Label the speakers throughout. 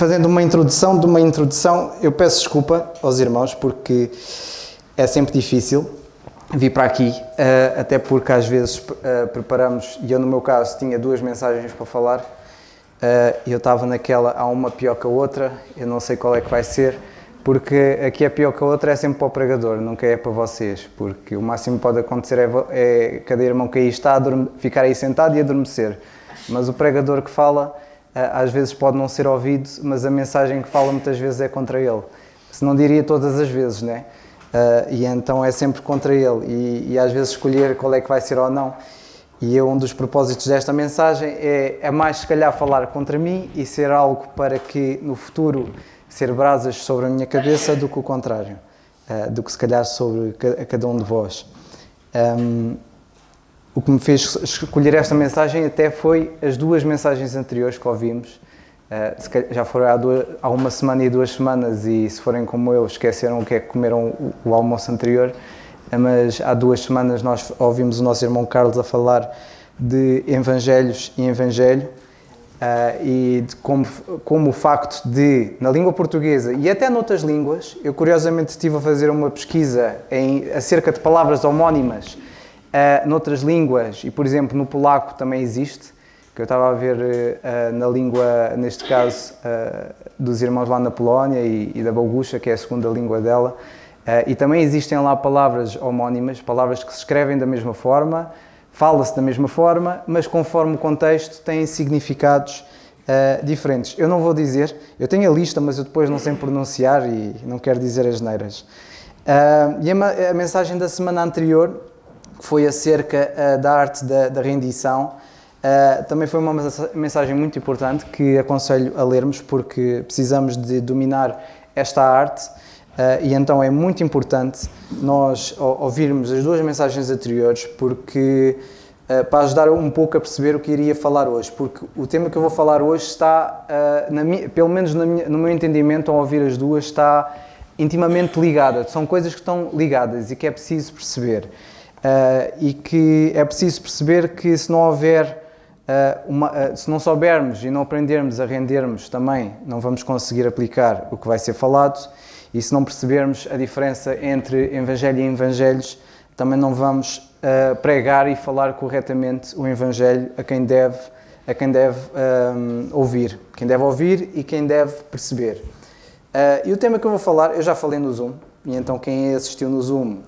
Speaker 1: fazendo uma introdução de uma introdução, eu peço desculpa aos irmãos porque é sempre difícil vir para aqui, até porque às vezes preparamos, e eu no meu caso tinha 2 mensagens para falar, e eu estava naquela, há uma pior que a outra, eu não sei qual é que vai ser, porque aqui é pior que a outra é sempre para o pregador, nunca é para vocês, porque o máximo que pode acontecer é cada irmão que aí está ficar aí sentado e adormecer, mas o pregador que fala às vezes pode não ser ouvido, mas a mensagem que fala muitas vezes é contra ele, se não diria todas as vezes, né? E então é sempre contra ele e às vezes escolher qual é que vai ser ou não. E um dos propósitos desta mensagem é mais se calhar falar contra mim e ser algo para que no futuro ser brasas sobre a minha cabeça do que o contrário, do que se calhar sobre cada um de vós. O que me fez escolher esta mensagem até foi as 2 mensagens anteriores que ouvimos. Já foram há uma semana e 2 semanas e se forem como eu esqueceram o que é que comeram o almoço anterior, mas há 2 semanas nós ouvimos o nosso irmão Carlos a falar de evangelhos e evangelho e de como o facto de, na língua portuguesa e até noutras línguas, eu curiosamente estive a fazer uma pesquisa acerca de palavras homónimas noutras línguas e, por exemplo, no polaco também existe, que eu estava a ver na língua, neste caso, dos irmãos lá na Polónia e da Bogucha, que é a segunda língua dela, e também existem lá palavras homónimas, palavras que se escrevem da mesma forma, fala-se da mesma forma, mas conforme o contexto têm significados diferentes. Eu não vou dizer, eu tenho a lista, mas eu depois não sei pronunciar e não quero dizer asneiras. E a mensagem da semana anterior, que foi acerca da arte da rendição, também foi uma mensagem muito importante que aconselho a lermos porque precisamos de dominar esta arte e então é muito importante nós ouvirmos as 2 mensagens anteriores porque para ajudar um pouco a perceber o que iria falar hoje, porque o tema que eu vou falar hoje está, pelo menos no meu entendimento, ao ouvir as 2, está intimamente ligada, são coisas que estão ligadas e que é preciso perceber. E que é preciso perceber que se não houver, se não soubermos e não aprendermos a rendermos também, não vamos conseguir aplicar o que vai ser falado e se não percebermos a diferença entre Evangelho e Evangelhos, também não vamos pregar e falar corretamente o Evangelho a quem deve ouvir. Quem deve ouvir e quem deve perceber. E o tema que eu vou falar, eu já falei no Zoom, e então quem assistiu no Zoom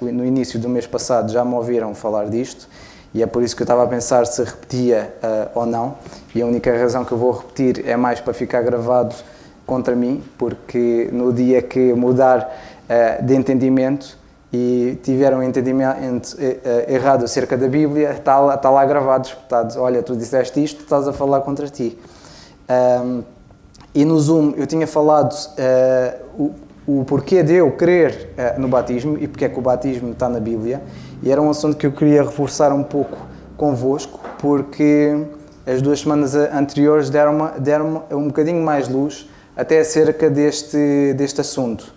Speaker 1: no início do mês passado já me ouviram falar disto e é por isso que eu estava a pensar se repetia ou não e a única razão que eu vou repetir é mais para ficar gravado contra mim, porque no dia que mudar de entendimento e tiver um entendimento errado acerca da Bíblia, está lá gravado, espetado. Olha, tu disseste isto, estás a falar contra ti. E no Zoom eu tinha falado o porquê de eu crer no batismo e porque é que o batismo está na Bíblia e era um assunto que eu queria reforçar um pouco convosco porque as 2 semanas anteriores deram um bocadinho mais luz até acerca deste assunto,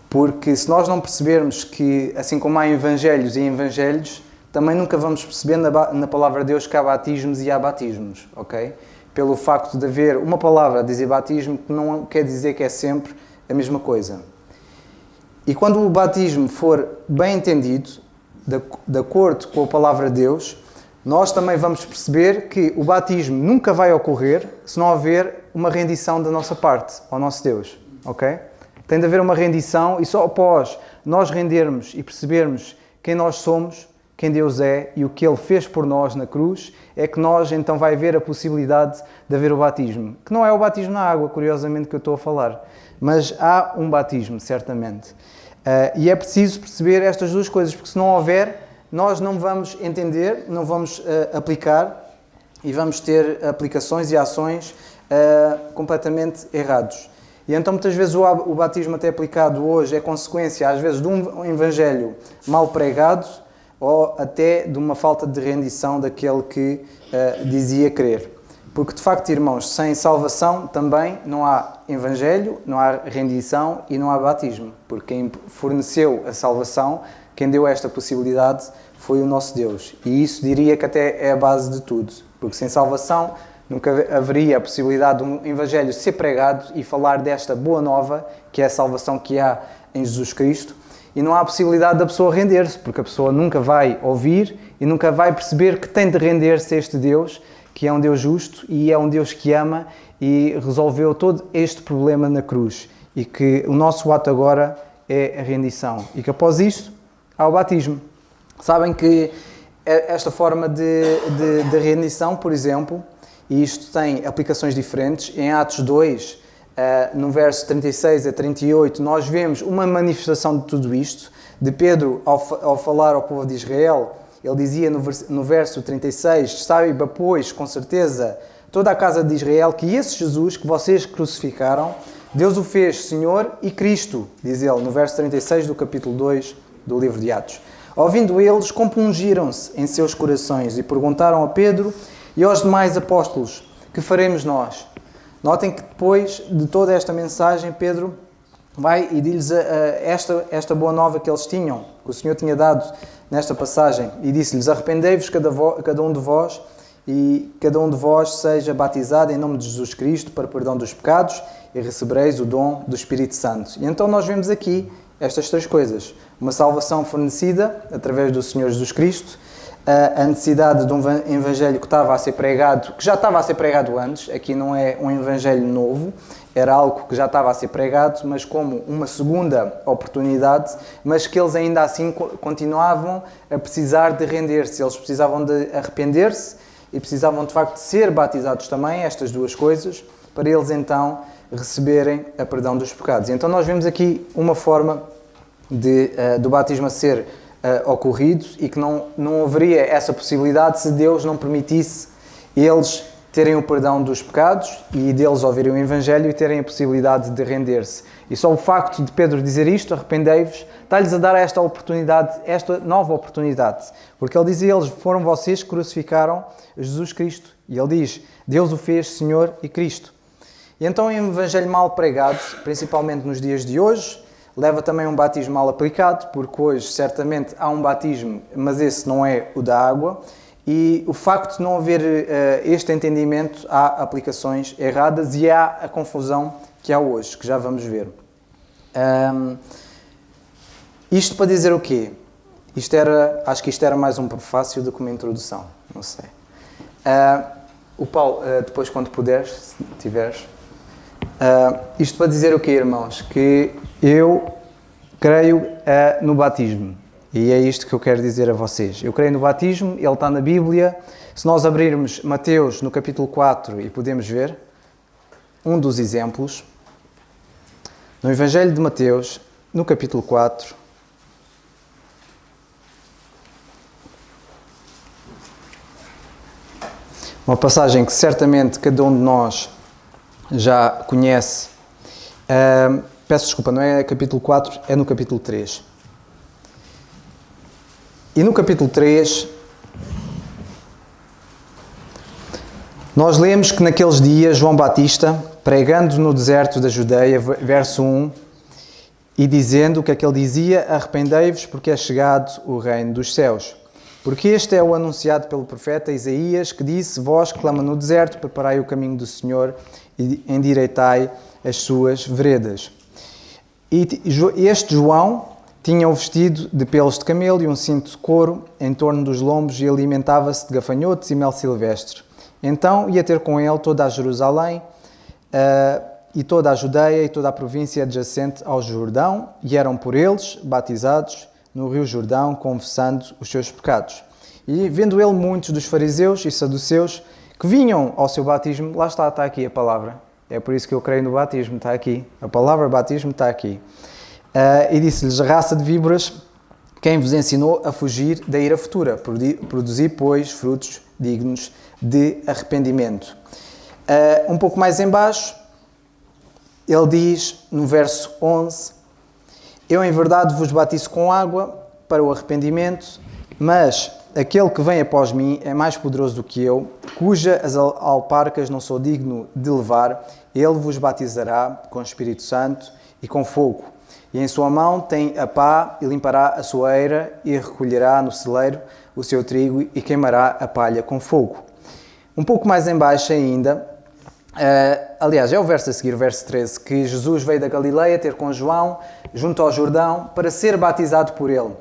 Speaker 1: porque se nós não percebermos que assim como há evangelhos e evangelhos, também nunca vamos perceber na palavra de Deus que há batismos e há batismos, ok? Pelo facto de haver uma palavra a dizer batismo que não quer dizer que é sempre a mesma coisa. E quando o batismo for bem entendido, de acordo com a palavra de Deus, nós também vamos perceber que o batismo nunca vai ocorrer se não houver uma rendição da nossa parte ao nosso Deus, ok? Tem de haver uma rendição e só após nós rendermos e percebermos quem nós somos, quem Deus é e o que Ele fez por nós na cruz, é que nós então vai haver a possibilidade de haver o batismo. Que não é o batismo na água, curiosamente, que eu estou a falar. Mas há um batismo, certamente. E é preciso perceber estas 2 coisas, porque se não houver, nós não vamos entender, não vamos aplicar e vamos ter aplicações e ações completamente errados. E então muitas vezes o batismo até aplicado hoje é consequência, às vezes, de um evangelho mal pregado ou até de uma falta de rendição daquele que dizia crer. Porque, de facto, irmãos, sem salvação também não há evangelho, não há rendição e não há batismo. Porque quem forneceu a salvação, quem deu esta possibilidade, foi o nosso Deus. E isso diria que até é a base de tudo. Porque sem salvação nunca haveria a possibilidade de um evangelho ser pregado e falar desta boa nova, que é a salvação que há em Jesus Cristo, e não há a possibilidade da pessoa render-se, porque a pessoa nunca vai ouvir e nunca vai perceber que tem de render-se a este Deus, que é um Deus justo e é um Deus que ama e resolveu todo este problema na cruz. E que o nosso ato agora é a rendição. E que após isto, há o batismo. Sabem que esta forma de rendição, por exemplo, e isto tem aplicações diferentes, em Atos 2, no verso 36 a 38, nós vemos uma manifestação de tudo isto, de Pedro, ao falar ao povo de Israel, ele dizia no verso 36, saiba, pois, com certeza, toda a casa de Israel, que esse Jesus que vocês crucificaram, Deus o fez Senhor e Cristo, diz ele, no verso 36 do capítulo 2 do livro de Atos. Ouvindo eles, compungiram-se em seus corações e perguntaram a Pedro e aos demais apóstolos, que faremos nós? Notem que depois de toda esta mensagem, Pedro vai e diz-lhes esta boa nova que eles tinham, que o Senhor tinha dado nesta passagem, e disse-lhes, arrependei-vos cada um de vós, e cada um de vós seja batizado em nome de Jesus Cristo para o perdão dos pecados, e recebereis o dom do Espírito Santo. E então nós vemos aqui estas três coisas. Uma salvação fornecida através do Senhor Jesus Cristo, a necessidade de um evangelho que estava a ser pregado, que já estava a ser pregado antes, aqui não é um evangelho novo, era algo que já estava a ser pregado, mas como uma segunda oportunidade, mas que eles ainda assim continuavam a precisar de render-se, eles precisavam de arrepender-se e precisavam de facto de ser batizados também, estas duas coisas, para eles então receberem a perdão dos pecados. E então nós vemos aqui uma forma do batismo a ser ocorrido e que não haveria essa possibilidade se Deus não permitisse eles terem o perdão dos pecados e deles ouvirem o Evangelho e terem a possibilidade de render-se. E só o facto de Pedro dizer isto, arrependei-vos, está-lhes a dar esta oportunidade, esta nova oportunidade. Porque ele dizia, eles foram vocês que crucificaram Jesus Cristo. E ele diz, Deus o fez Senhor e Cristo. E então o Evangelho mal pregado, principalmente nos dias de hoje, leva também um batismo mal aplicado, porque hoje certamente há um batismo, mas esse não é o da água. E o facto de não haver este entendimento, há aplicações erradas e há a confusão que há hoje, que já vamos ver. Isto para dizer o quê? Acho que isto era mais um prefácio do que uma introdução, não sei. O Paulo, depois quando puderes, se tiveres. Isto para dizer o quê, irmãos? Que eu creio no batismo. E é isto que eu quero dizer a vocês. Eu creio no batismo, ele está na Bíblia. Se nós abrirmos Mateus no capítulo 4 e podemos ver um dos exemplos, no Evangelho de Mateus, no capítulo 4, uma passagem que certamente cada um de nós já conhece. Peço desculpa, não é capítulo 4, é no capítulo 3. E no capítulo 3, nós lemos que naqueles dias João Batista, pregando no deserto da Judeia, verso 1, e dizendo o que é que ele dizia, arrependei-vos porque é chegado o reino dos céus. Porque este é o anunciado pelo profeta Isaías, que disse, vós que clama no deserto, preparai o caminho do Senhor e endireitai as suas veredas. E este João tinha um vestido de pelos de camelo e um cinto de couro em torno dos lombos e alimentava-se de gafanhotos e mel silvestre. Então ia ter com ele toda a Jerusalém e toda a Judeia e toda a província adjacente ao Jordão, e eram por eles batizados no rio Jordão, confessando os seus pecados. E vendo ele muitos dos fariseus e saduceus que vinham ao seu batismo, lá está aqui a palavra. É por isso que eu creio no batismo, está aqui. A palavra batismo está aqui. E disse-lhes, raça de víboras, quem vos ensinou a fugir da ira futura? Produzi, pois, frutos dignos de arrependimento. Um pouco mais em baixo, ele diz, no verso 11, eu em verdade vos batizo com água para o arrependimento, mas aquele que vem após mim é mais poderoso do que eu, cujas alparcas não sou digno de levar, ele vos batizará com o Espírito Santo e com fogo. E em sua mão tem a pá e limpará a sua eira e recolherá no celeiro o seu trigo e queimará a palha com fogo. Um pouco mais em baixo ainda, aliás, é o verso a seguir, o verso 13, que Jesus veio da Galileia ter com João, junto ao Jordão, para ser batizado por ele.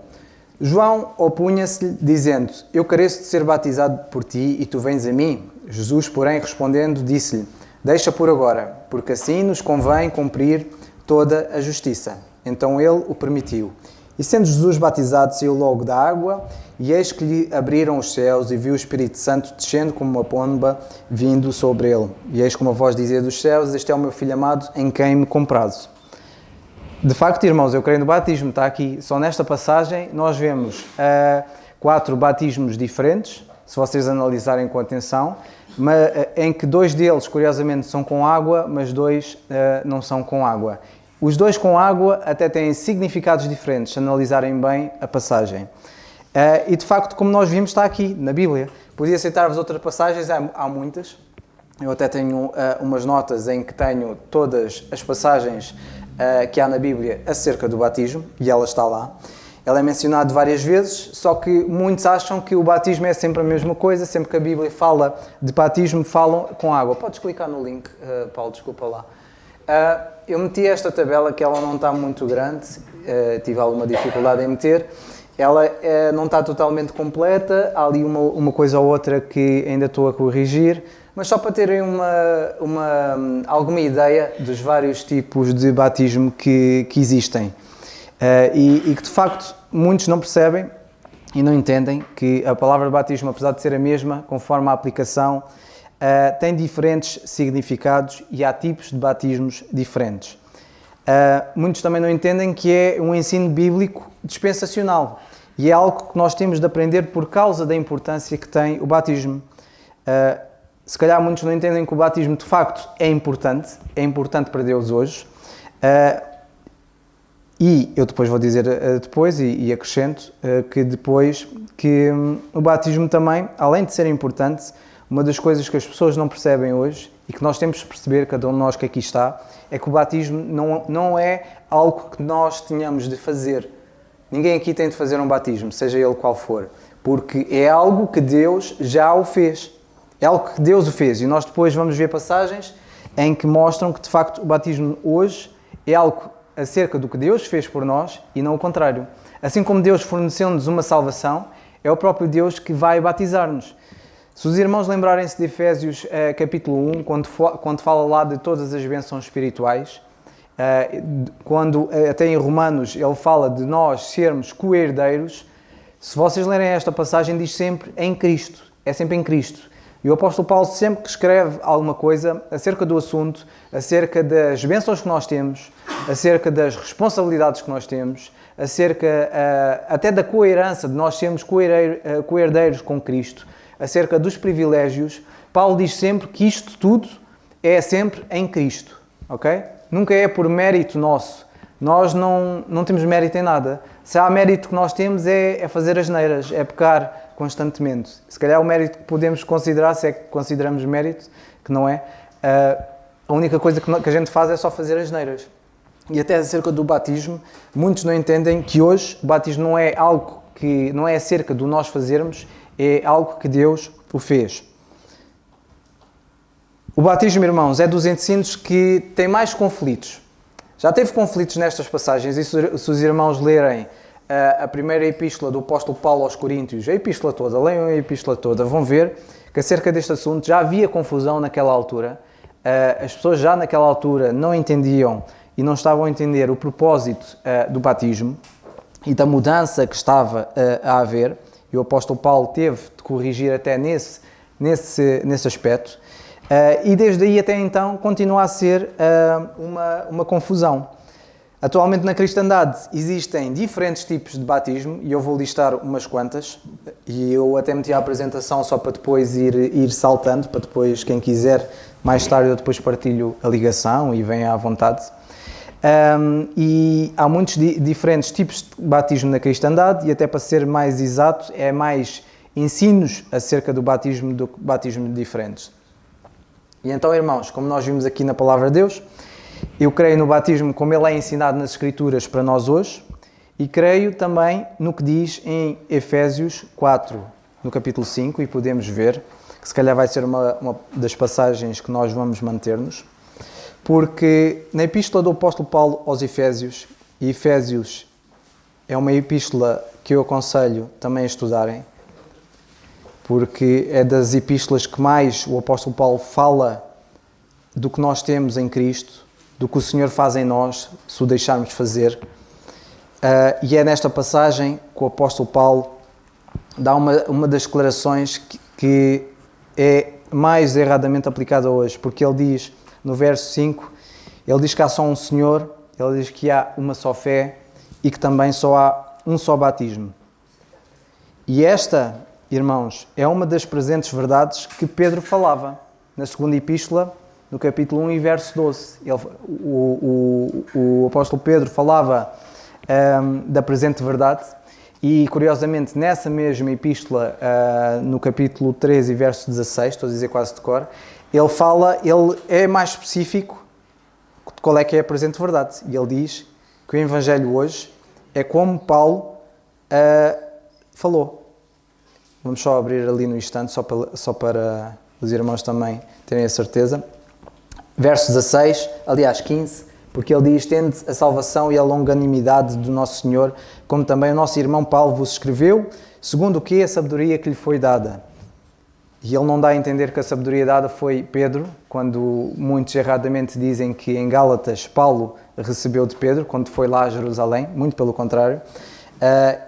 Speaker 1: João opunha-se-lhe, dizendo: eu careço de ser batizado por ti e tu vens a mim. Jesus, porém, respondendo, disse-lhe: deixa por agora, porque assim nos convém cumprir toda a justiça. Então ele o permitiu. E sendo Jesus batizado, saiu logo da água, e eis que lhe abriram os céus, e viu o Espírito Santo descendo como uma pomba, vindo sobre ele. E eis como a voz dizia dos céus: este é o meu Filho amado, em quem me comprazo. De facto, irmãos, eu creio no batismo, está aqui. Só nesta passagem nós vemos 4 batismos diferentes, se vocês analisarem com atenção, em que 2 deles, curiosamente, são com água, mas 2 não são com água. Os 2 com água até têm significados diferentes, se analisarem bem a passagem. E de facto, como nós vimos, está aqui na Bíblia. Podia citar-vos outras passagens, há muitas. Eu até tenho umas notas em que tenho todas as passagens que há na Bíblia acerca do batismo, e ela está lá. Ela é mencionada várias vezes, só que muitos acham que o batismo é sempre a mesma coisa, sempre que a Bíblia fala de batismo, falam com água. Podes clicar no link, Paulo, desculpa lá. Eu meti esta tabela, que ela não está muito grande, tive alguma dificuldade em meter. Ela não está totalmente completa, há ali uma coisa ou outra que ainda estou a corrigir, mas só para terem alguma ideia dos vários tipos de batismo que existem. E que de facto muitos não percebem e não entendem que a palavra batismo, apesar de ser a mesma, conforme a aplicação, tem diferentes significados e há tipos de batismos diferentes. Muitos também não entendem que é um ensino bíblico dispensacional e é algo que nós temos de aprender por causa da importância que tem o batismo. Se calhar muitos não entendem que o batismo de facto é importante para Deus hoje. E eu depois vou dizer e acrescento que depois que o batismo também, além de ser importante, uma das coisas que as pessoas não percebem hoje e que nós temos de perceber, cada um de nós que aqui está, é que o batismo não é algo que nós tenhamos de fazer. Ninguém aqui tem de fazer um batismo, seja ele qual for, porque é algo que Deus já o fez. É algo que Deus o fez e nós depois vamos ver passagens em que mostram que de facto o batismo hoje é algo acerca do que Deus fez por nós e não o contrário. Assim como Deus forneceu-nos uma salvação, é o próprio Deus que vai batizar-nos. Se os irmãos lembrarem-se de Efésios capítulo 1, quando fala lá de todas as bênçãos espirituais, quando até em Romanos ele fala de nós sermos co-herdeiros, se vocês lerem esta passagem diz sempre em Cristo, é sempre em Cristo. E o apóstolo Paulo sempre que escreve alguma coisa acerca do assunto, acerca das bênçãos que nós temos, acerca das responsabilidades que nós temos, acerca até da co-herança, de nós sermos co-herdeiros com Cristo, acerca dos privilégios, Paulo diz sempre que isto tudo é sempre em Cristo, ok? Nunca é por mérito nosso. Nós não temos mérito em nada. Se há mérito que nós temos é fazer asneiras, é pecar constantemente. Se calhar o mérito que podemos considerar, se é que consideramos mérito, que não é, a única coisa que a gente faz é só fazer asneiras. E até acerca do batismo, muitos não entendem que hoje o batismo não é algo que não é acerca do nós fazermos, é algo que Deus o fez. O batismo, irmãos, é dos ensinos que tem mais conflitos. Já teve conflitos nestas passagens e se os irmãos lerem a primeira epístola do apóstolo Paulo aos Coríntios, a epístola toda, leiam a epístola toda, vão ver que acerca deste assunto já havia confusão naquela altura. As pessoas já naquela altura não entendiam e não estavam a entender o propósito do batismo e da mudança que estava a haver. E o apóstolo Paulo teve de corrigir até nesse aspecto. E desde aí até então continua a ser uma confusão. Atualmente na cristandade existem diferentes tipos de batismo e eu vou listar umas quantas e eu até meti a apresentação só para depois ir saltando, para depois quem quiser mais tarde eu depois partilho a ligação e venha à vontade. E há muitos diferentes tipos de batismo na cristandade e até para ser mais exato é mais ensinos acerca do batismo do que batismo diferentes. E então, irmãos, como nós vimos aqui na Palavra de Deus, eu creio no batismo como ele é ensinado nas Escrituras para nós hoje e creio também no que diz em Efésios 4, no capítulo 5, e podemos ver que se calhar vai ser uma das passagens que nós vamos manter-nos, porque na epístola do apóstolo Paulo aos Efésios, e Efésios é uma epístola que eu aconselho também a estudarem, porque é das epístolas que mais o apóstolo Paulo fala do que nós temos em Cristo, do que o Senhor faz em nós, se o deixarmos fazer. E é nesta passagem que o apóstolo Paulo dá uma das declarações que é mais erradamente aplicada hoje, porque ele diz, no verso 5, ele diz que há só um Senhor, ele diz que há uma só fé e que também só há um só batismo. E esta, irmãos, é uma das presentes verdades que Pedro falava na segunda epístola, no capítulo 1 e verso 12. O apóstolo Pedro falava da presente verdade e, curiosamente, nessa mesma epístola, no capítulo 13 e verso 16, estou a dizer quase de cor, ele é mais específico de qual é que é a presente verdade. E ele diz que o Evangelho hoje é como Paulo falou. Vamos só abrir ali no instante, só para os irmãos também terem a certeza. Verso 16, aliás 15, porque ele diz: tende a salvação e a longanimidade do nosso Senhor, como também o nosso irmão Paulo vos escreveu, segundo o que a sabedoria que lhe foi dada. E ele não dá a entender que a sabedoria dada foi Pedro, quando muitos erradamente dizem que em Gálatas Paulo recebeu de Pedro, quando foi lá a Jerusalém, muito pelo contrário.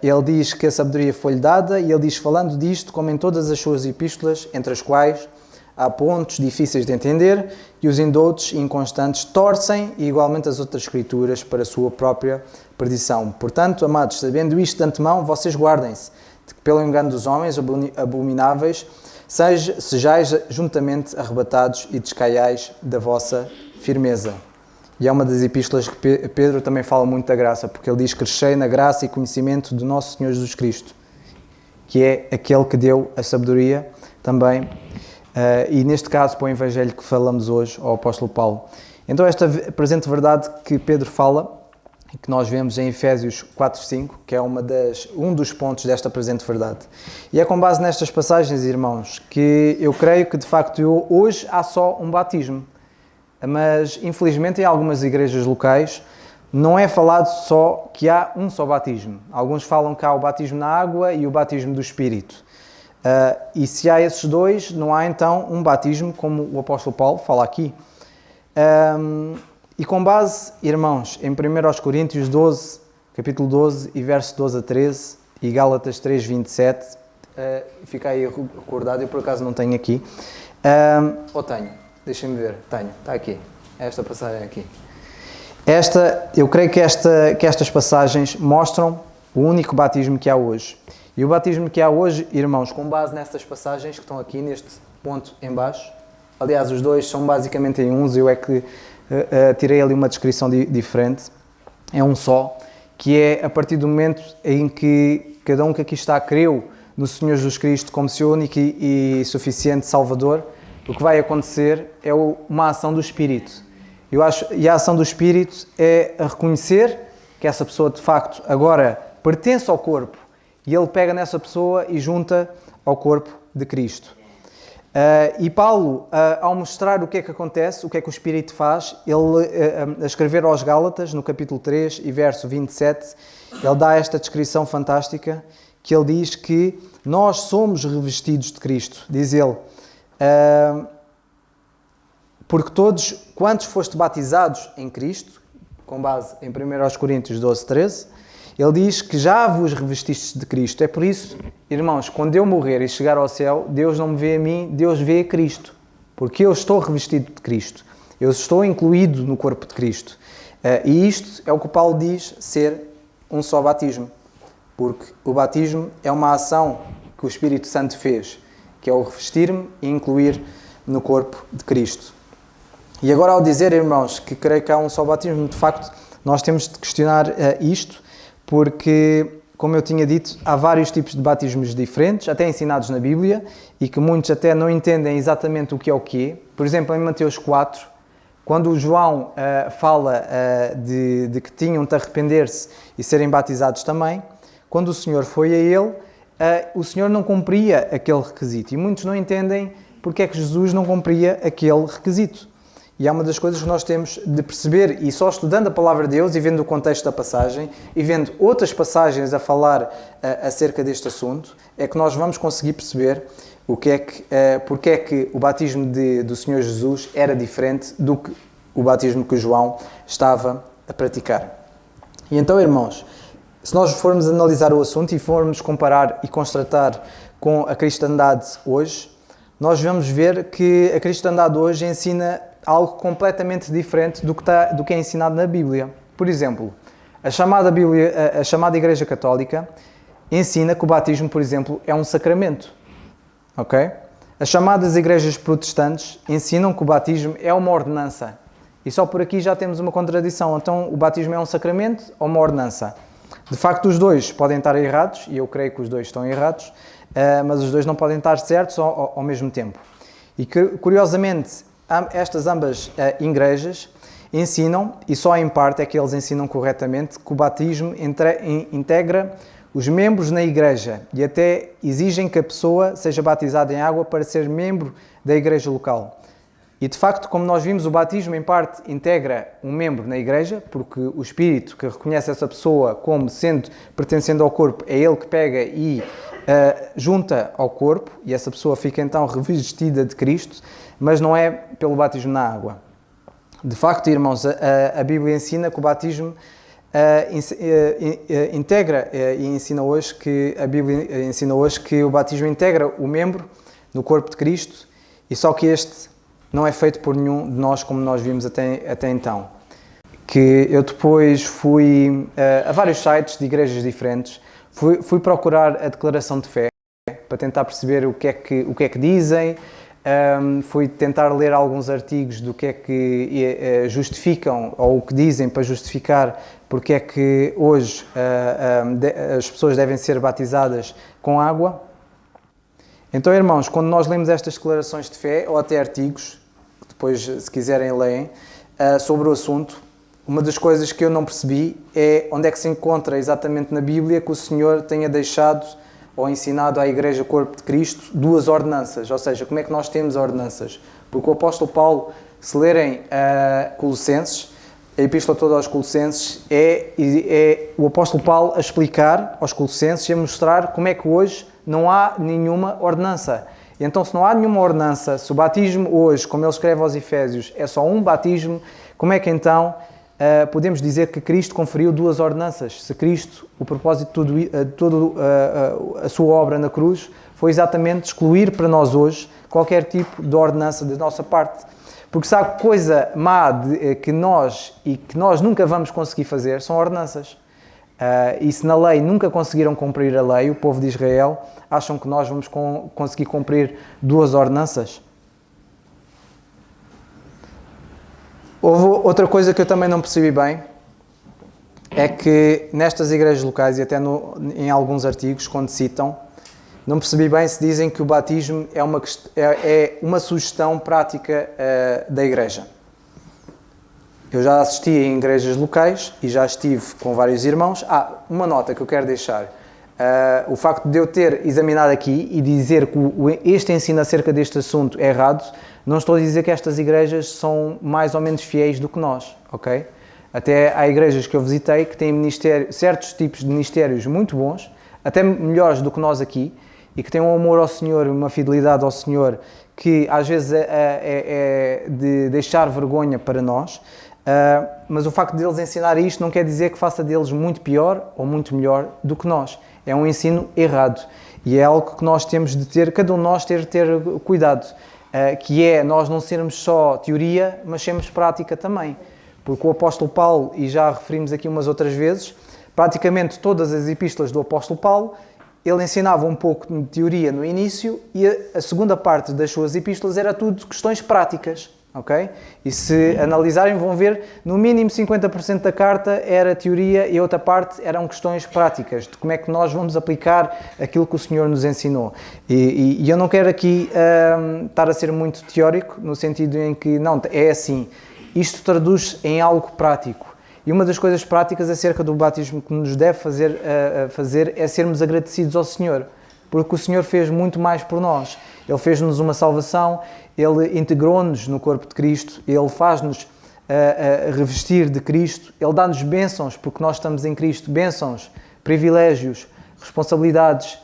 Speaker 1: Ele diz que a sabedoria foi-lhe dada e ele diz, falando disto, como em todas as suas epístolas, entre as quais há pontos difíceis de entender e os indoutos e inconstantes torcem e igualmente as outras escrituras para a sua própria perdição. Portanto, amados, sabendo isto de antemão, vocês guardem-se de que pelo engano dos homens abomináveis sejais juntamente arrebatados e descaiais da vossa firmeza. E é uma das epístolas que Pedro também fala muito da graça, porque ele diz: crescei na graça e conhecimento do nosso Senhor Jesus Cristo, que é aquele que deu a sabedoria também, e neste caso para o Evangelho que falamos hoje, ao apóstolo Paulo. Então esta presente verdade que Pedro fala, que nós vemos em Efésios 4:5, que é um dos pontos desta presente verdade. E é com base nestas passagens, irmãos, que eu creio que de facto hoje há só um batismo. Mas, infelizmente, em algumas igrejas locais, não é falado só que há um só batismo. Alguns falam que há o batismo na água e o batismo do Espírito. E se há esses dois, não há então um batismo, como o apóstolo Paulo fala aqui. E com base, irmãos, em 1 Coríntios 12, capítulo 12, e verso 12 a 13, e Gálatas 3, 27, fica aí recordado, eu por acaso não tenho aqui. Ou tenho? Deixem-me ver. Tenho. Está aqui. Esta passagem aqui. Eu creio que estas passagens mostram o único batismo que há hoje. E o batismo que há hoje, irmãos, com base nestas passagens que estão aqui, neste ponto em baixo, aliás, os dois são basicamente em uns, eu é que tirei ali uma descrição diferente, é um só, que é a partir do momento em que cada um que aqui está creu no Senhor Jesus Cristo como seu único e suficiente Salvador, o que vai acontecer é uma ação do Espírito. E a ação do Espírito é a reconhecer que essa pessoa, de facto, agora pertence ao corpo. E ele pega nessa pessoa e junta ao corpo de Cristo. E Paulo, ao mostrar o que é que acontece, o que é que o Espírito faz, ele, a escrever aos Gálatas, no capítulo 3 e verso 27, ele dá esta descrição fantástica, que ele diz que nós somos revestidos de Cristo. Diz ele: porque todos quantos foste batizados em Cristo, com base em 1 Coríntios 12, 13, ele diz que já vos revestistes de Cristo. É por isso, irmãos, quando eu morrer e chegar ao céu, Deus não me vê a mim, Deus vê a Cristo, porque eu estou revestido de Cristo, eu estou incluído no corpo de Cristo. E isto é o que Paulo diz ser um só batismo, porque o batismo é uma ação que o Espírito Santo fez, que é o revestir-me e incluir no corpo de Cristo. E agora, ao dizer, irmãos, que creio que há um só batismo, de facto, nós temos de questionar isto, porque, como eu tinha dito, há vários tipos de batismos diferentes, até ensinados na Bíblia, e que muitos até não entendem exatamente o que é o quê. Por exemplo, em Mateus 4, quando o João fala de que tinham de arrepender-se e serem batizados também, quando o Senhor foi a ele, o Senhor não cumpria aquele requisito. E muitos não entendem porque é que Jesus não cumpria aquele requisito. E é uma das coisas que nós temos de perceber, e só estudando a Palavra de Deus e vendo o contexto da passagem, e vendo outras passagens a falar acerca deste assunto, é que nós vamos conseguir perceber porque é que o batismo do Senhor Jesus era diferente do que o batismo que João estava a praticar. E então, irmãos, se nós formos analisar o assunto e formos comparar e constatar com a cristandade hoje, nós vamos ver que a cristandade hoje ensina algo completamente diferente do que é ensinado na Bíblia. Por exemplo, a chamada Igreja Católica ensina que o batismo, por exemplo, é um sacramento. Ok? As chamadas igrejas protestantes ensinam que o batismo é uma ordenança. E só por aqui já temos uma contradição. Então, o batismo é um sacramento ou uma ordenança? De facto, os dois podem estar errados, e eu creio que os dois estão errados, mas os dois não podem estar certos ao mesmo tempo. E curiosamente, estas ambas igrejas ensinam, e só em parte é que eles ensinam corretamente, que o batismo integra os membros na igreja e até exigem que a pessoa seja batizada em água para ser membro da igreja local. E de facto, como nós vimos, o batismo em parte integra um membro na igreja, porque o Espírito que reconhece essa pessoa como pertencendo ao corpo, é ele que pega e junta ao corpo, e essa pessoa fica então revestida de Cristo, mas não é pelo batismo na água. De facto, irmãos, a Bíblia ensina que o batismo integra e ensina hoje que a Bíblia ensina hoje que o batismo integra o membro no corpo de Cristo, e só que este não é feito por nenhum de nós, como nós vimos até então. Que eu depois fui a vários sites de igrejas diferentes, fui procurar a declaração de fé para tentar perceber o que é que dizem, fui tentar ler alguns artigos do que é que justificam, ou o que dizem para justificar porque é que hoje as pessoas devem ser batizadas com água. Então, irmãos, quando nós lemos estas declarações de fé, ou até artigos, depois, se quiserem, leem, sobre o assunto, uma das coisas que eu não percebi é onde é que se encontra exatamente na Bíblia que o Senhor tenha deixado ou ensinado à Igreja Corpo de Cristo duas ordenanças. Ou seja, como é que nós temos ordenanças? Porque o apóstolo Paulo, se lerem Colossenses, a epístola toda aos Colossenses, é o apóstolo Paulo a explicar aos Colossenses e a mostrar como é que hoje não há nenhuma ordenança. E então, se não há nenhuma ordenança, se o batismo hoje, como ele escreve aos Efésios, é só um batismo, como é que então podemos dizer que Cristo conferiu duas ordenanças? Se Cristo, o propósito de toda a sua obra na cruz, foi exatamente excluir para nós hoje qualquer tipo de ordenança da nossa parte. Porque se há coisa má que nós nunca vamos conseguir fazer, são ordenanças. E se na lei nunca conseguiram cumprir a lei, o povo de Israel, acham que nós vamos conseguir cumprir duas ordenanças? Houve outra coisa que eu também não percebi bem, é que nestas igrejas locais e até em alguns artigos, quando citam, não percebi bem se dizem que o batismo é uma sugestão prática da igreja. Eu já assisti em igrejas locais e já estive com vários irmãos. Uma nota que eu quero deixar. O facto de eu ter examinado aqui e dizer que este ensino acerca deste assunto é errado, não estou a dizer que estas igrejas são mais ou menos fiéis do que nós, ok? Até há igrejas que eu visitei que têm certos tipos de ministérios muito bons, até melhores do que nós aqui, e que têm um amor ao Senhor, uma fidelidade ao Senhor, que às vezes é de deixar vergonha para nós. Mas o facto de eles ensinarem isto não quer dizer que faça deles muito pior ou muito melhor do que nós. É um ensino errado e é algo que nós temos de ter, cada um de nós ter cuidado, que é nós não sermos só teoria, mas sermos prática também. Porque o apóstolo Paulo, e já referimos aqui umas outras vezes, praticamente todas as epístolas do apóstolo Paulo, ele ensinava um pouco de teoria no início e a segunda parte das suas epístolas era tudo questões práticas. Okay? E se analisarem vão ver, no mínimo 50% da carta era teoria e a outra parte eram questões práticas, de como é que nós vamos aplicar aquilo que o Senhor nos ensinou. E eu não quero aqui estar a ser muito teórico, no sentido em que, não, é assim, isto traduz em algo prático. E uma das coisas práticas acerca do batismo que nos deve fazer é sermos agradecidos ao Senhor. porque o Senhor fez muito mais por nós. Ele fez-nos uma salvação, Ele integrou-nos no corpo de Cristo, Ele faz-nos revestir de Cristo, Ele dá-nos bênçãos, porque nós estamos em Cristo, bênçãos, privilégios, responsabilidades,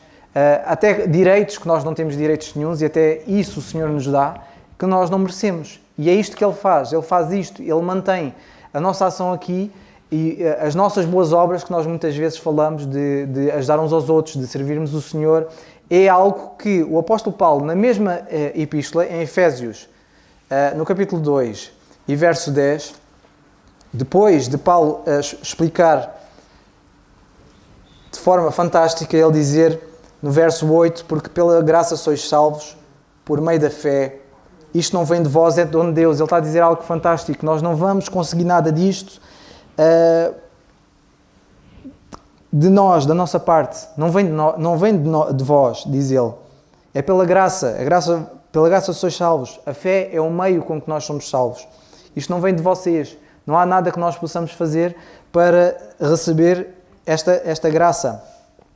Speaker 1: até direitos, que nós não temos direitos nenhuns, e até isso o Senhor nos dá, que nós não merecemos. E é isto que Ele faz isto, Ele mantém a nossa ação aqui e as nossas boas obras, que nós muitas vezes falamos de ajudar uns aos outros, de servirmos o Senhor, é algo que o apóstolo Paulo, na mesma epístola, em Efésios, no capítulo 2 e verso 10, depois de Paulo explicar de forma fantástica, ele dizer no verso 8, porque pela graça sois salvos, por meio da fé, isto não vem de vós, é dom de Deus. Ele está a dizer algo fantástico, nós não vamos conseguir nada disto de nós, da nossa parte, não vem de vós, diz ele, é pela graça, pela graça sois salvos, a fé é o meio com que nós somos salvos, isto não vem de vocês, não há nada que nós possamos fazer para receber esta graça.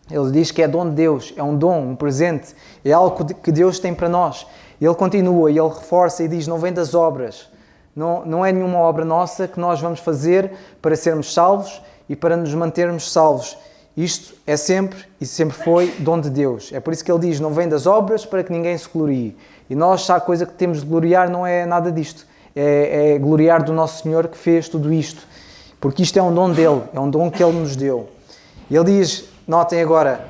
Speaker 1: Ele diz que é dom de Deus, é um dom, um presente, é algo que Deus tem para nós. Ele continua e ele reforça e diz, não vem das obras, não é nenhuma obra nossa que nós vamos fazer para sermos salvos e para nos mantermos salvos. Isto é sempre e sempre foi dom de Deus. É por isso que ele diz, não vem das obras para que ninguém se glorie. E nós, se há coisa que temos de gloriar, não é nada disto. É gloriar do nosso Senhor que fez tudo isto. Porque isto é um dom dele, é um dom que ele nos deu. E ele diz, notem agora,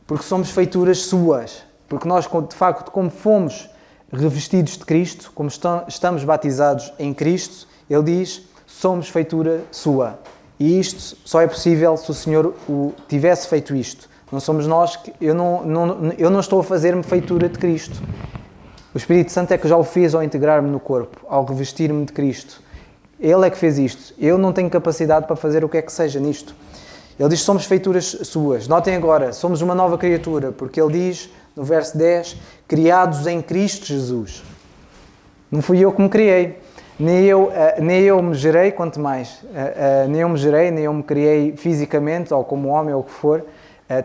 Speaker 1: porque somos feituras suas. Porque nós, de facto, como fomos revestidos de Cristo, como estamos batizados em Cristo, ele diz, somos feitura sua. E isto só é possível se o Senhor tivesse feito isto. Não somos nós, eu não estou a fazer-me feitura de Cristo. O Espírito Santo é que já o fez ao integrar-me no corpo, ao revestir-me de Cristo. Ele é que fez isto. Eu não tenho capacidade para fazer o que é que seja nisto. Ele diz, somos feituras suas. Notem agora, somos uma nova criatura, porque ele diz, no verso 10, criados em Cristo Jesus. Não fui eu que me criei. Nem eu me gerei, quanto mais. Nem eu me gerei, nem eu me criei fisicamente, ou como homem, ou o que for.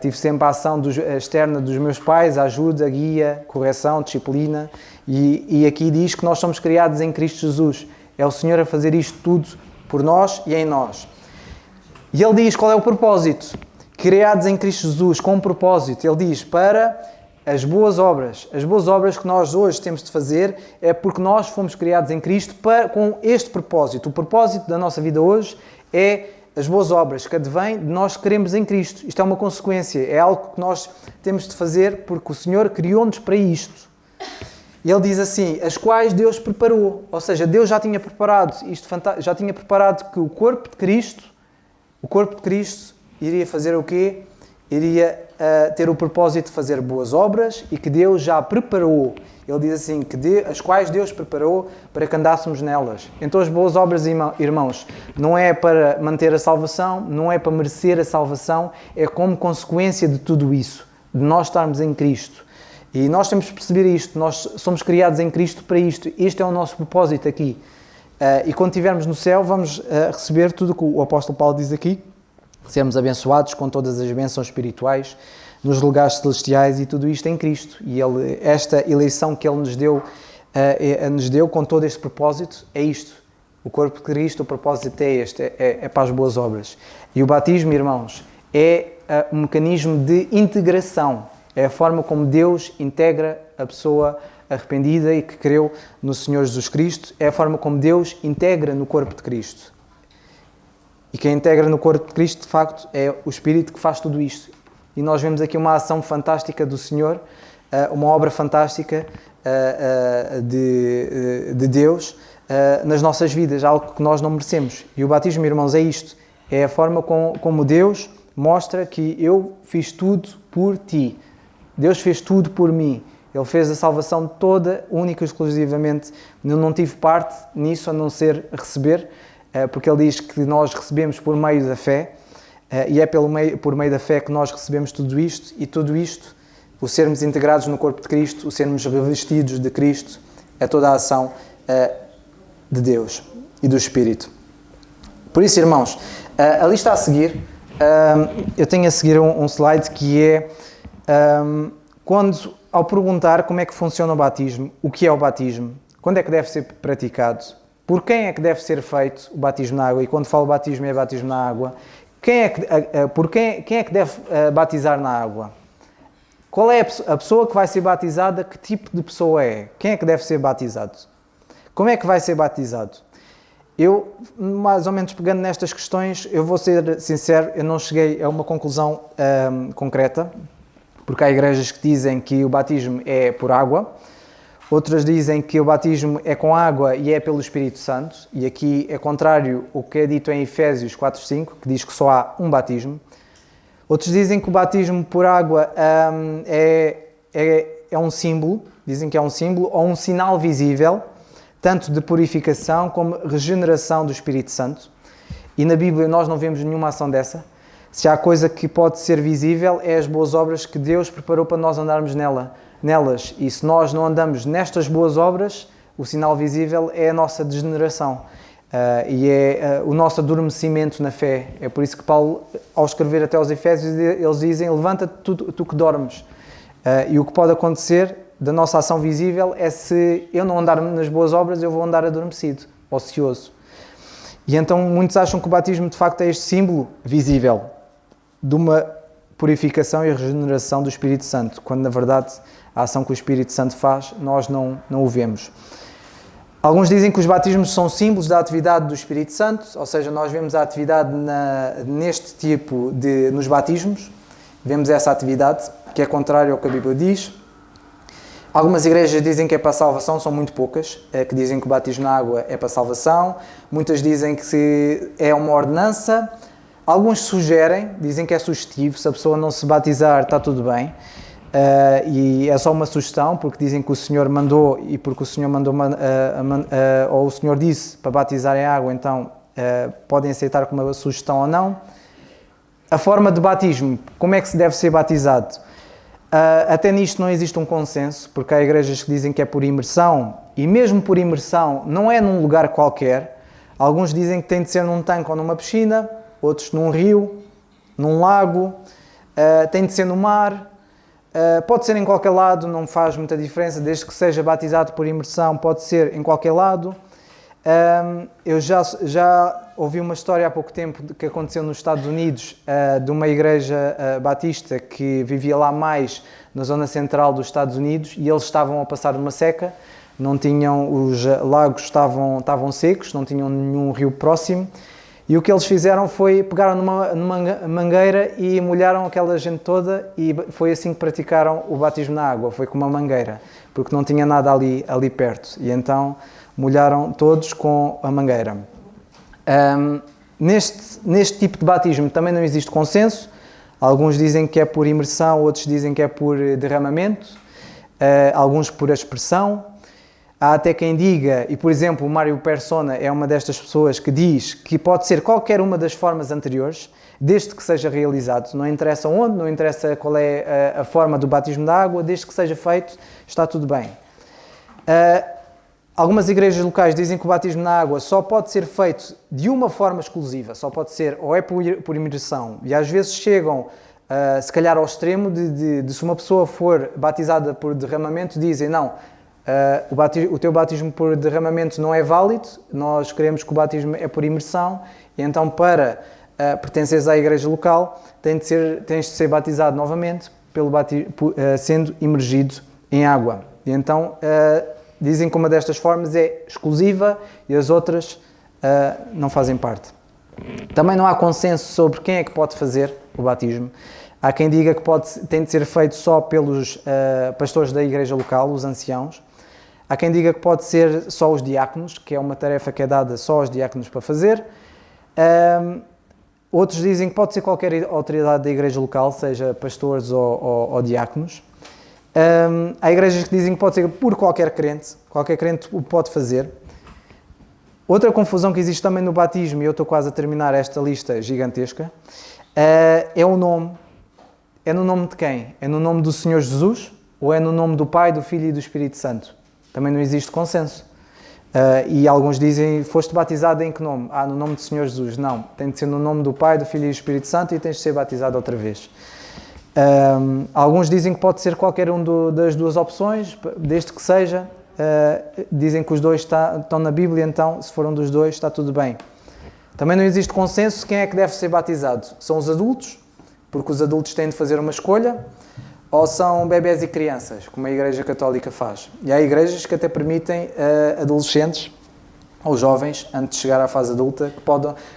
Speaker 1: Tive sempre a ação externa dos meus pais, ajuda, guia, correção, disciplina. E aqui diz que nós somos criados em Cristo Jesus. É o Senhor a fazer isto tudo por nós e em nós. E ele diz qual é o propósito. Criados em Cristo Jesus, com um propósito. Ele diz para as boas obras. As boas obras que nós hoje temos de fazer é porque nós fomos criados em Cristo com este propósito. O propósito da nossa vida hoje é as boas obras que advêm de nós queremos em Cristo. Isto é uma consequência, é algo que nós temos de fazer porque o Senhor criou-nos para isto. E ele diz assim, as quais Deus preparou. Ou seja, Deus já tinha preparado já tinha preparado que o corpo de Cristo iria fazer o quê? Iria ter o propósito de fazer boas obras e que Deus já preparou. Ele diz assim, as quais Deus preparou para que andássemos nelas. Então as boas obras, irmãos, não é para manter a salvação, não é para merecer a salvação, é como consequência de tudo isso, de nós estarmos em Cristo. E nós temos de perceber isto, nós somos criados em Cristo para isto. Este é o nosso propósito aqui. E quando estivermos no céu, vamos receber tudo o que o apóstolo Paulo diz aqui, sermos abençoados com todas as bênçãos espirituais nos lugares celestiais e tudo isto em Cristo. E esta eleição que Ele nos deu com todo este propósito é isto. O corpo de Cristo, o propósito é este, é para as boas obras. E o batismo, irmãos, é um mecanismo de integração. É a forma como Deus integra a pessoa arrependida e que creu no Senhor Jesus Cristo. É a forma como Deus integra no corpo de Cristo. E quem integra no corpo de Cristo, de facto, é o Espírito que faz tudo isto. E nós vemos aqui uma ação fantástica do Senhor, uma obra fantástica de Deus nas nossas vidas, algo que nós não merecemos. E o batismo, irmãos, é isto. É a forma como Deus mostra que eu fiz tudo por ti. Deus fez tudo por mim. Ele fez a salvação toda, única e exclusivamente. Eu não tive parte nisso a não ser receber, porque ele diz que nós recebemos por meio da fé, e é por meio da fé que nós recebemos tudo isto, e tudo isto, o sermos integrados no corpo de Cristo, o sermos revestidos de Cristo, é toda a ação de Deus e do Espírito. Por isso, irmãos, ali está a seguir, eu tenho a seguir um slide que é ao perguntar como é que funciona o batismo, o que é o batismo, quando é que deve ser praticado, por quem é que deve ser feito o batismo na água, e quando falo batismo é batismo na água, quem é que deve batizar na água? Qual é a pessoa que vai ser batizada? Que tipo de pessoa é? Quem é que deve ser batizado? Como é que vai ser batizado? Eu, mais ou menos pegando nestas questões, eu vou ser sincero, eu não cheguei a uma conclusão concreta, porque há igrejas que dizem que o batismo é por água, outras dizem que o batismo é com água e é pelo Espírito Santo, e aqui é contrário o que é dito em Efésios 4:5, que diz que só há um batismo. Outros dizem que o batismo por água é um símbolo, dizem que é um símbolo ou um sinal visível, tanto de purificação como regeneração do Espírito Santo. E na Bíblia nós não vemos nenhuma ação dessa. Se há coisa que pode ser visível, é as boas obras que Deus preparou para nós andarmos nelas. E se nós não andamos nestas boas obras, o sinal visível é a nossa degeneração. E é o nosso adormecimento na fé. É por isso que Paulo, ao escrever até aos Efésios, eles dizem: levanta-te tu que dormes. E o que pode acontecer da nossa ação visível é, se eu não andar nas boas obras, eu vou andar adormecido, ocioso. E então muitos acham que o batismo de facto é este símbolo visível de uma purificação e regeneração do Espírito Santo, quando na verdade a ação que o Espírito Santo faz, nós não o vemos. Alguns dizem que os batismos são símbolos da atividade do Espírito Santo, ou seja, nós vemos a atividade neste tipo nos batismos, vemos essa atividade, que é contrário ao que a Bíblia diz. Algumas igrejas dizem que é para a salvação, são muito poucas, que dizem que o batismo na água é para a salvação. Muitas dizem que é uma ordenança. Alguns sugerem, dizem que é sugestivo, se a pessoa não se batizar está tudo bem. E é só uma sugestão, porque dizem que o Senhor mandou, e porque o Senhor mandou, ou o Senhor disse para batizar em água, então podem aceitar como uma sugestão ou não. A forma de batismo, como é que se deve ser batizado? Até nisto não existe um consenso, porque há igrejas que dizem que é por imersão, e mesmo por imersão não é num lugar qualquer. Alguns dizem que tem de ser num tanque ou numa piscina, outros num rio, num lago, tem de ser no mar. Pode ser em qualquer lado, não faz muita diferença, desde que seja batizado por imersão, pode ser em qualquer lado. Eu já ouvi uma história há pouco tempo que aconteceu nos Estados Unidos, de uma igreja batista que vivia lá mais na zona central dos Estados Unidos, e eles estavam a passar uma seca, os lagos estavam secos, não tinham nenhum rio próximo. E o que eles fizeram foi, pegaram numa mangueira e molharam aquela gente toda, e foi assim que praticaram o batismo na água, foi com uma mangueira, porque não tinha nada ali perto, e então molharam todos com a mangueira. Neste tipo de batismo também não existe consenso, alguns dizem que é por imersão, outros dizem que é por derramamento, alguns por aspersão. Há até quem diga, e por exemplo o Mário Persona é uma destas pessoas que diz que pode ser qualquer uma das formas anteriores, desde que seja realizado. Não interessa onde, não interessa qual é a forma do batismo da água, desde que seja feito, está tudo bem. Algumas igrejas locais dizem que o batismo na água só pode ser feito de uma forma exclusiva, só pode ser ou é por imersão, e às vezes chegam se calhar ao extremo de se uma pessoa for batizada por derramamento, dizem não, o teu batismo por derramamento não é válido, nós queremos que o batismo é por imersão, e então para pertenceres à igreja local tens de ser batizado novamente sendo imergido em água. E então dizem que uma destas formas é exclusiva e as outras não fazem parte. Também não há consenso sobre quem é que pode fazer o batismo. Há quem diga que tem de ser feito só pelos pastores da igreja local, os anciãos. Há quem diga que pode ser só os diáconos, que é uma tarefa que é dada só aos diáconos para fazer. Outros dizem que pode ser qualquer autoridade da igreja local, seja pastores ou diáconos. Há igrejas que dizem que pode ser por qualquer crente o pode fazer. Outra confusão que existe também no batismo, e eu estou quase a terminar esta lista gigantesca, é o nome. É no nome de quem? É no nome do Senhor Jesus ou é no nome do Pai, do Filho e do Espírito Santo? Também não existe consenso. E alguns dizem, foste batizado em que nome? No nome do Senhor Jesus. Não, tem de ser no nome do Pai, do Filho e do Espírito Santo, e tens de ser batizado outra vez. Alguns dizem que pode ser qualquer das duas opções, desde que seja. Dizem que os dois estão na Bíblia, então, se for um dos dois, está tudo bem. Também não existe consenso quem é que deve ser batizado. São os adultos, porque os adultos têm de fazer uma escolha, ou são bebés e crianças, como a Igreja Católica faz. E há igrejas que até permitem adolescentes ou jovens, antes de chegar à fase adulta, que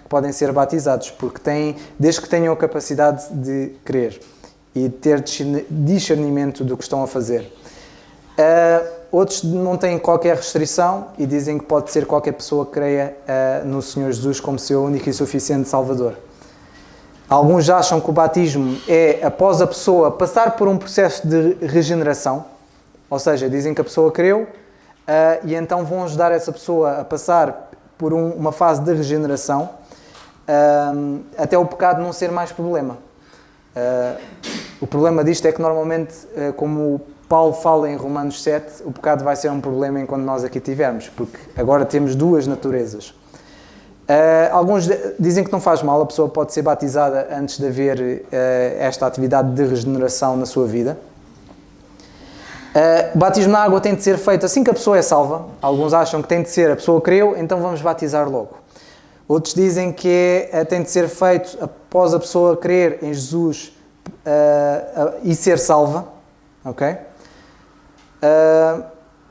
Speaker 1: podem ser batizados, porque desde que tenham a capacidade de crer e ter discernimento do que estão a fazer. Outros não têm qualquer restrição e dizem que pode ser qualquer pessoa que creia no Senhor Jesus como seu único e suficiente Salvador. Alguns acham que o batismo é após a pessoa passar por um processo de regeneração, ou seja, dizem que a pessoa creu e então vão ajudar essa pessoa a passar por uma fase de regeneração até o pecado não ser mais problema. O problema disto é que normalmente, como Paulo fala em Romanos 7, o pecado vai ser um problema enquanto nós aqui tivermos, porque agora temos duas naturezas. Alguns dizem que não faz mal, a pessoa pode ser batizada antes de haver esta atividade de regeneração na sua vida. O batismo na água tem de ser feito assim que a pessoa é salva. Alguns acham que tem de ser, a pessoa creu, então vamos batizar logo. Outros dizem que tem de ser feito após a pessoa crer em Jesus e ser salva. Ok?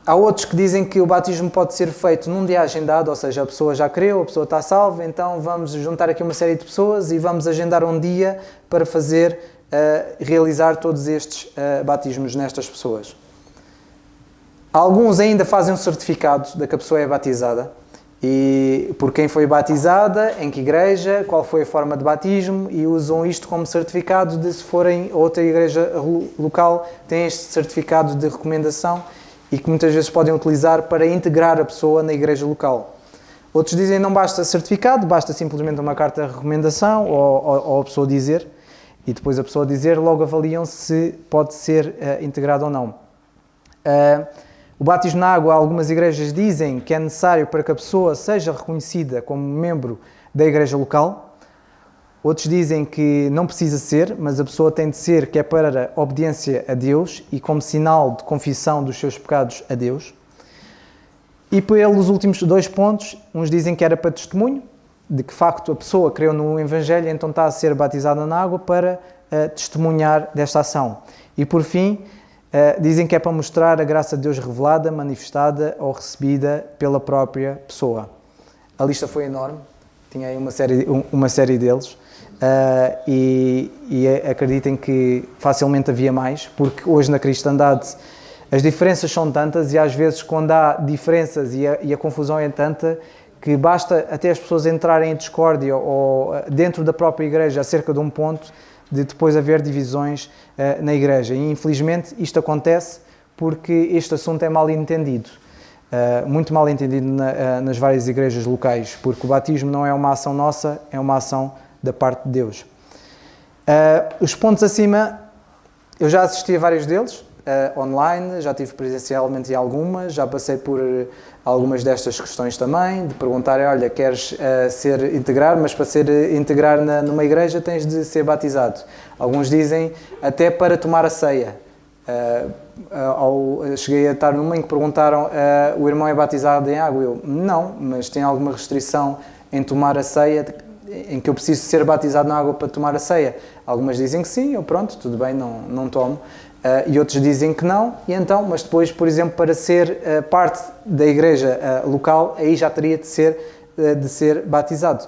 Speaker 1: Há outros que dizem que o batismo pode ser feito num dia agendado, ou seja, a pessoa já creu, a pessoa está salva, então vamos juntar aqui uma série de pessoas e vamos agendar um dia para realizar todos estes batismos nestas pessoas. Alguns ainda fazem um certificado de que a pessoa é batizada, e por quem foi batizada, em que igreja, qual foi a forma de batismo, e usam isto como certificado de, se forem a outra igreja local, têm este certificado de recomendação e que muitas vezes podem utilizar para integrar a pessoa na igreja local. Outros dizem que não basta certificado, basta simplesmente uma carta de recomendação ou a pessoa dizer, e depois a pessoa dizer, logo avaliam se pode ser integrado ou não. O batismo na água, algumas igrejas dizem que é necessário para que a pessoa seja reconhecida como membro da igreja local. Outros dizem que não precisa ser, mas a pessoa tem de ser, que é para obediência a Deus e como sinal de confissão dos seus pecados a Deus. E pelos últimos dois pontos, uns dizem que era para testemunho, de que de facto a pessoa creu no Evangelho, então está a ser batizada na água para testemunhar desta ação. E por fim, dizem que é para mostrar a graça de Deus revelada, manifestada ou recebida pela própria pessoa. A lista foi enorme, tinha aí uma série deles, e acreditem que facilmente havia mais, porque hoje na cristandade as diferenças são tantas e às vezes quando há diferenças e a confusão é tanta que basta até as pessoas entrarem em discórdia ou dentro da própria igreja acerca de um ponto de depois haver divisões na igreja. E infelizmente isto acontece porque este assunto é mal entendido, muito mal entendido nas várias igrejas locais, porque o batismo não é uma ação nossa, é uma ação da parte de Deus. Os pontos acima, eu já assisti a vários deles, online, já tive presencialmente em algumas, já passei por algumas destas questões também, de perguntar, olha, queres integrar, mas para integrar numa igreja tens de ser batizado. Alguns dizem até para tomar a ceia. Cheguei a estar numa em que perguntaram, o irmão é batizado em água? Eu, não, mas tem alguma restrição em tomar a ceia, em que eu preciso ser batizado na água para tomar a ceia? Algumas dizem que sim, eu pronto, tudo bem, não tomo. E outros dizem que não, e então, mas depois, por exemplo, para ser parte da igreja local, aí já teria de ser batizado.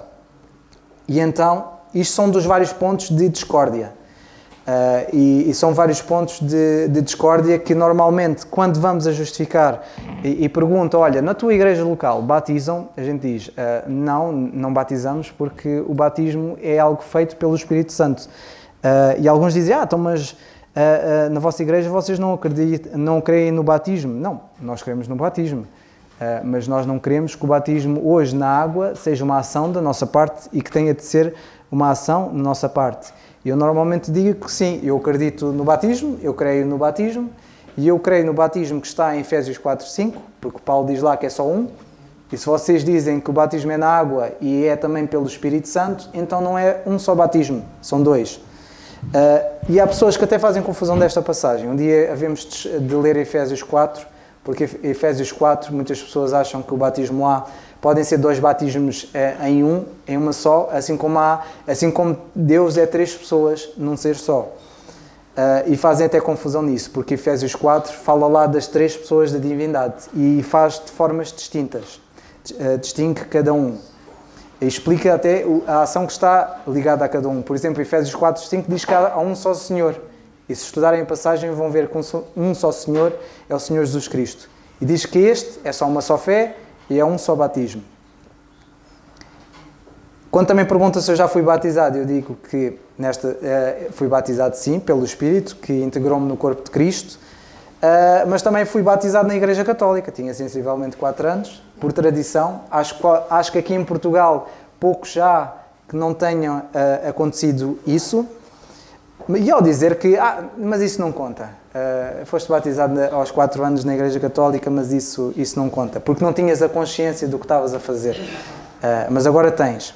Speaker 1: E então, isto são dos vários pontos de discórdia. E são vários pontos de discórdia que normalmente, quando vamos a justificar e perguntam, olha, na tua igreja local batizam? A gente diz, não batizamos porque o batismo é algo feito pelo Espírito Santo. E alguns dizem, então mas na vossa igreja vocês não creem no batismo? Não, nós cremos no batismo. Mas nós não queremos que o batismo hoje na água seja uma ação da nossa parte e que tenha de ser uma ação da nossa parte. Eu normalmente digo que sim, eu acredito no batismo, eu creio no batismo, e eu creio no batismo que está em Efésios 4:5, porque Paulo diz lá que é só um, e se vocês dizem que o batismo é na água e é também pelo Espírito Santo, então não é um só batismo, são dois. E há pessoas que até fazem confusão desta passagem. Um dia havemos de ler Efésios 4, porque Efésios 4, muitas pessoas acham que o batismo lá podem ser 2 batismos em uma só, assim como Deus é 3 pessoas num ser só. E fazem até confusão nisso, porque Efésios 4 fala lá das 3 pessoas da divindade e faz de formas distintas, distingue cada um. E explica até a ação que está ligada a cada um. Por exemplo, Efésios 4:5 diz que há um só Senhor. E se estudarem a passagem vão ver que um só Senhor é o Senhor Jesus Cristo. E diz que este é só uma só fé e é um só batismo. Quando também perguntam se eu já fui batizado, eu digo que fui batizado sim, pelo Espírito, que integrou-me no corpo de Cristo, mas também fui batizado na Igreja Católica, tinha sensivelmente 4 anos, por tradição. Acho que aqui em Portugal, poucos já que não tenham acontecido isso. E ao dizer que, mas isso não conta, foste batizado aos 4 anos na Igreja Católica, mas isso não conta, porque não tinhas a consciência do que estavas a fazer, mas agora tens.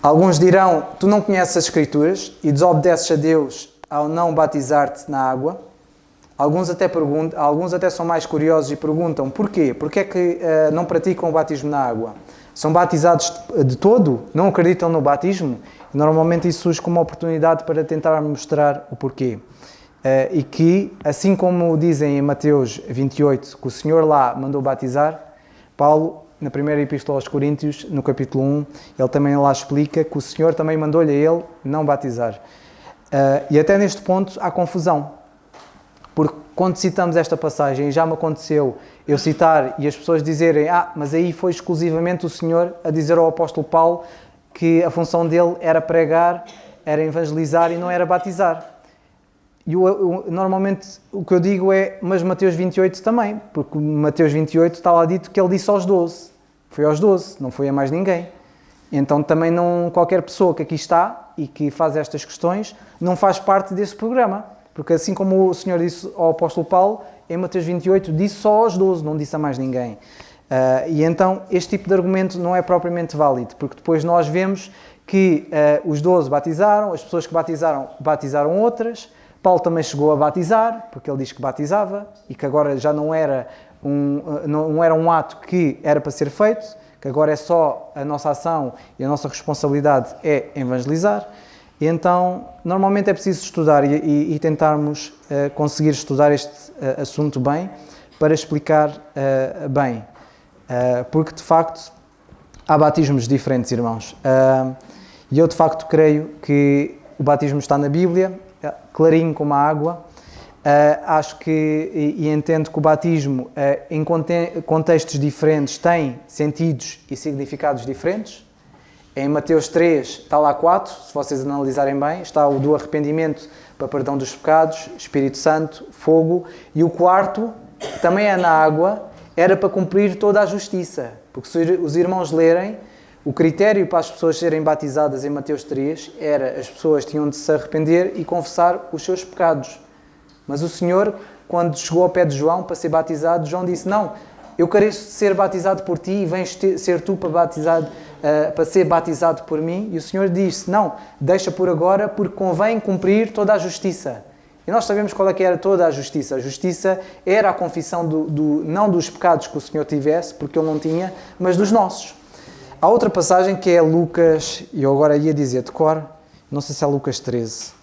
Speaker 1: Alguns dirão, tu não conheces as Escrituras e desobedeces a Deus ao não batizar-te na água. Alguns até são mais curiosos e perguntam, porquê? Porquê é que não praticam o batismo na água? São batizados de todo? Não acreditam no batismo? Normalmente isso surge como uma oportunidade para tentar mostrar o porquê. E que, assim como dizem em Mateus 28, que o Senhor lá mandou batizar, Paulo, na primeira epístola aos Coríntios, no capítulo 1, ele também lá explica que o Senhor também mandou-lhe a ele não batizar. E até neste ponto há confusão. Porque quando citamos esta passagem, já me aconteceu eu citar e as pessoas dizerem mas aí foi exclusivamente o Senhor a dizer ao apóstolo Paulo que a função dele era pregar, era evangelizar e não era batizar. E normalmente o que eu digo é, mas Mateus 28 também, porque Mateus 28 está lá dito que ele disse aos 12. Foi aos 12, não foi a mais ninguém. Então também não, qualquer pessoa que aqui está e que faz estas questões não faz parte desse programa. Porque assim como o Senhor disse ao apóstolo Paulo, em Mateus 28 disse só aos 12, não disse a mais ninguém. E então este tipo de argumento não é propriamente válido, porque depois nós vemos que os 12 batizaram, as pessoas que batizaram outras. Paulo também chegou a batizar, porque ele diz que batizava e que agora já não era um ato que era para ser feito, que agora é só a nossa ação e a nossa responsabilidade é evangelizar. E então, normalmente é preciso estudar e tentarmos conseguir estudar este assunto bem para explicar bem. Porque, de facto, há batismos diferentes, irmãos. E eu, de facto, creio que o batismo está na Bíblia, clarinho como a água. Acho que, e entendo que o batismo, em contextos diferentes, tem sentidos e significados diferentes. Em Mateus 3 está lá 4, se vocês analisarem bem, está o do arrependimento para perdão dos pecados, Espírito Santo, fogo, e o quarto, que também é na água, era para cumprir toda a justiça. Porque se os irmãos lerem, o critério para as pessoas serem batizadas em Mateus 3 era as pessoas tinham de se arrepender e confessar os seus pecados. Mas o Senhor, quando chegou ao pé de João para ser batizado, João disse, não, eu careço de ser batizado por ti e vens ser tu para ser batizado por mim. E o Senhor disse, não, deixa por agora porque convém cumprir toda a justiça. E nós sabemos qual é que era toda a justiça. A justiça era a confissão não dos pecados que o Senhor tivesse, porque Ele não tinha, mas dos nossos. Há outra passagem que é Lucas, e eu agora ia dizer de cor, não sei se é Lucas 13.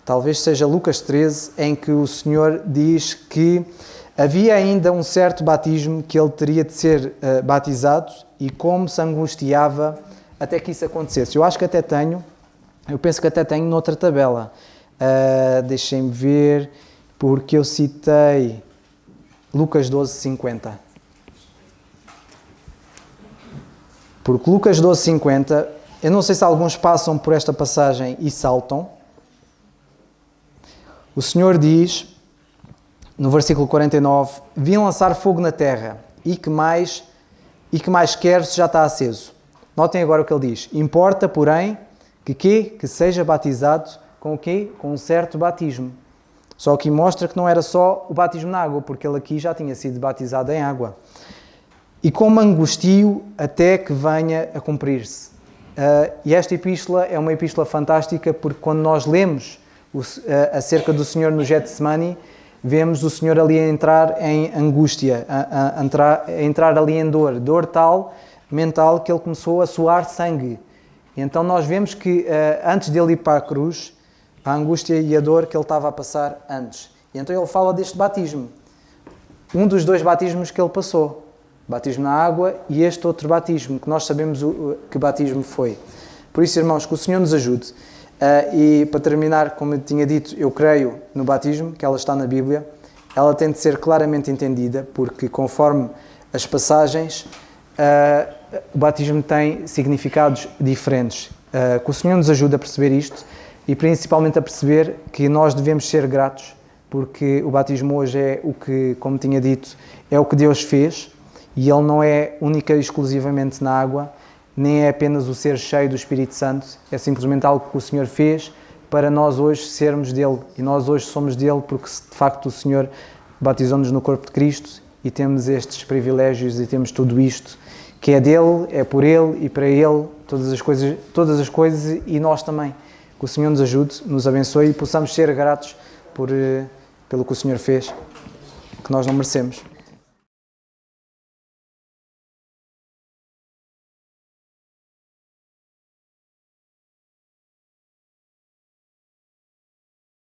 Speaker 1: Talvez seja Lucas 13, em que o Senhor diz que havia ainda um certo batismo que ele teria de ser batizado e como se angustiava até que isso acontecesse. Eu acho que até tenho, eu penso que até tenho noutra tabela. Deixem-me ver, porque eu citei Lucas 12:50. Porque Lucas 12:50, eu não sei se alguns passam por esta passagem e saltam. O Senhor diz, no versículo 49, vim lançar fogo na terra, e que mais quer se já está aceso. Notem agora o que ele diz. Importa, porém, que seja batizado com o quê? Com um certo batismo. Só que mostra que não era só o batismo na água, porque ele aqui já tinha sido batizado em água. E como angustio até que venha a cumprir-se. E esta epístola é uma epístola fantástica porque quando nós lemos acerca do Senhor no Getsemane, vemos o Senhor ali a entrar em angústia, a entrar ali em dor tal, mental, que ele começou a suar sangue. E então nós vemos que antes dele ir para a cruz, a angústia e a dor que ele estava a passar antes. E então ele fala deste batismo. Um dos 2 batismos que ele passou. Batismo na água e este outro batismo, que nós sabemos que batismo foi. Por isso, irmãos, que o Senhor nos ajude. E para terminar, como eu tinha dito, eu creio no batismo, que ela está na Bíblia. Ela tem de ser claramente entendida, porque conforme as passagens, o batismo tem significados diferentes. Que o Senhor nos ajude a perceber isto e principalmente a perceber que nós devemos ser gratos, porque o batismo hoje é o que, como tinha dito, é o que Deus fez e ele não é única e exclusivamente na água, nem é apenas o ser cheio do Espírito Santo, é simplesmente algo que o Senhor fez para nós hoje sermos dele. E nós hoje somos dele porque, de facto, o Senhor batizou-nos no corpo de Cristo e temos estes privilégios e temos tudo isto, que é dele, é por ele e para ele, todas as coisas e nós também. Que o Senhor nos ajude, nos abençoe e possamos ser gratos pelo que o Senhor fez, que nós não merecemos.